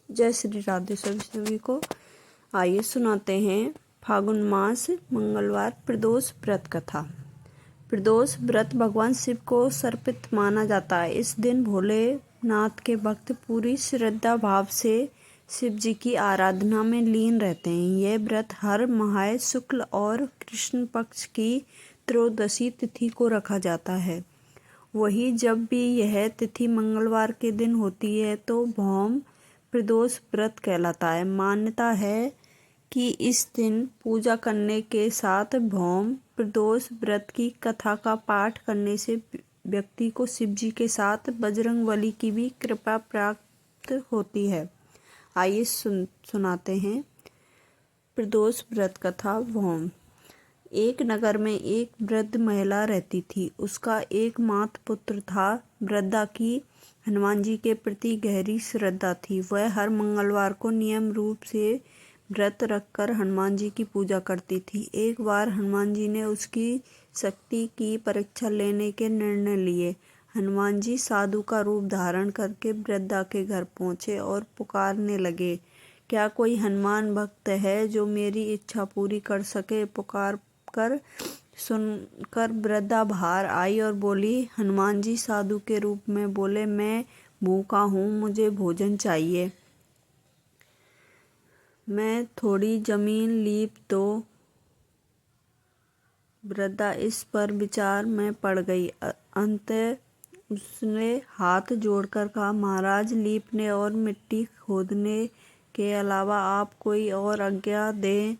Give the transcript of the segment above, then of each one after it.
जय श्री राधे सभी को। आइए सुनाते हैं फागुन मास मंगलवार प्रदोष व्रत कथा। प्रदोष व्रत भगवान शिव को समर्पित माना जाता है। इस दिन भोलेनाथ के भक्त पूरी श्रद्धा भाव से शिव जी की आराधना में लीन रहते हैं। यह व्रत हर माह शुक्ल और कृष्ण पक्ष की त्रयोदशी तिथि को रखा जाता है। वही जब भी यह तिथि मंगलवार के दिन होती है तो भौम प्रदोष व्रत कहलाता है। मान्यता है कि इस दिन पूजा करने के साथ भौम प्रदोष व्रत की कथा का पाठ करने से व्यक्ति को शिव जी के साथ बजरंगबली की भी कृपा प्राप्त होती है। आइए सुनाते हैं प्रदोष व्रत कथा। भौम। एक नगर में एक वृद्ध महिला रहती थी। उसका एकमात्र पुत्र था। वृद्धा की हनुमान जी के प्रति गहरी श्रद्धा थी। वह हर मंगलवार को नियम रूप से व्रत रखकर हनुमान जी की पूजा करती थी। एक बार हनुमान जी ने उसकी शक्ति की परीक्षा लेने के निर्णय लिए। हनुमान जी साधु का रूप धारण करके वृद्धा के घर पहुंचे और पुकारने लगे, क्या कोई हनुमान भक्त है जो मेरी इच्छा पूरी कर सके? पुकार कर सुनकर वृद्धा बाहर आई और बोली, हनुमान जी साधु के रूप में बोले, मैं भूखा हूँ, मुझे भोजन चाहिए। मैं थोड़ी जमीन लीप दो। वृद्धा इस पर विचार में पड़ गई। अंततः उसने हाथ जोड़कर कहा, महाराज, लीपने और मिट्टी खोदने के अलावा आप कोई और आज्ञा दें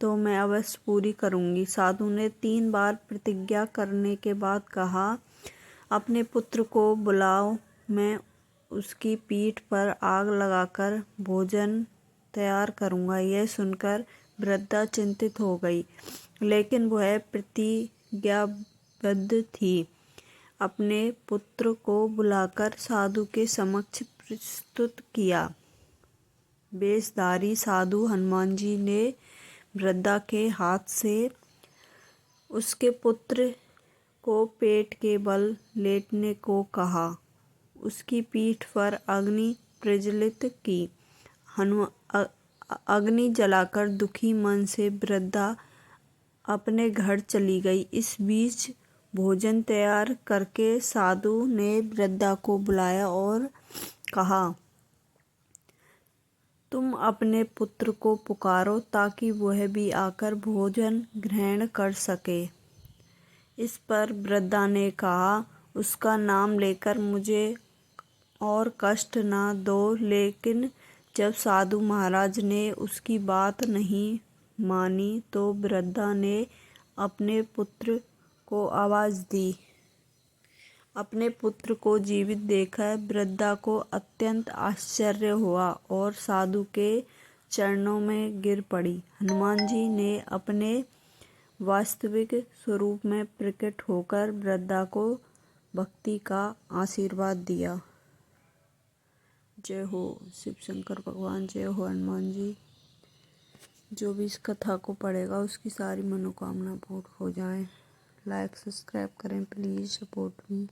तो मैं अवश्य पूरी करूंगी। साधु ने 3 बार प्रतिज्ञा करने के बाद कहा, अपने पुत्र को बुलाओ, मैं उसकी पीठ पर आग लगाकर भोजन तैयार करूंगा। यह सुनकर वृद्धा चिंतित हो गई, लेकिन वह प्रतिज्ञाबद्ध थी। अपने पुत्र को बुलाकर साधु के समक्ष प्रस्तुत किया। वेशधारी साधु हनुमान जी ने वृद्धा के हाथ से उसके पुत्र को पेट के बल लेटने को कहा। उसकी पीठ पर अग्नि प्रज्वलित की। अग्नि जलाकर दुखी मन से वृद्धा अपने घर चली गई। इस बीच भोजन तैयार करके साधु ने वृद्धा को बुलाया और कहा, तुम अपने पुत्र को पुकारो ताकि वह भी आकर भोजन ग्रहण कर सके। इस पर वृद्धा ने कहा, उसका नाम लेकर मुझे और कष्ट न दो। लेकिन जब साधु महाराज ने उसकी बात नहीं मानी तो वृद्धा ने अपने पुत्र को आवाज दी। अपने पुत्र को जीवित देखकर वृद्धा को अत्यंत आश्चर्य हुआ और साधु के चरणों में गिर पड़ी। हनुमान जी ने अपने वास्तविक स्वरूप में प्रकट होकर वृद्धा को भक्ति का आशीर्वाद दिया। जय हो शिव शंकर भगवान, जय हो हनुमान जी। जो भी इस कथा को पढ़ेगा उसकी सारी मनोकामना पूर्ण हो जाए। लाइक सब्सक्राइब करें, प्लीज़ सपोर्ट मी।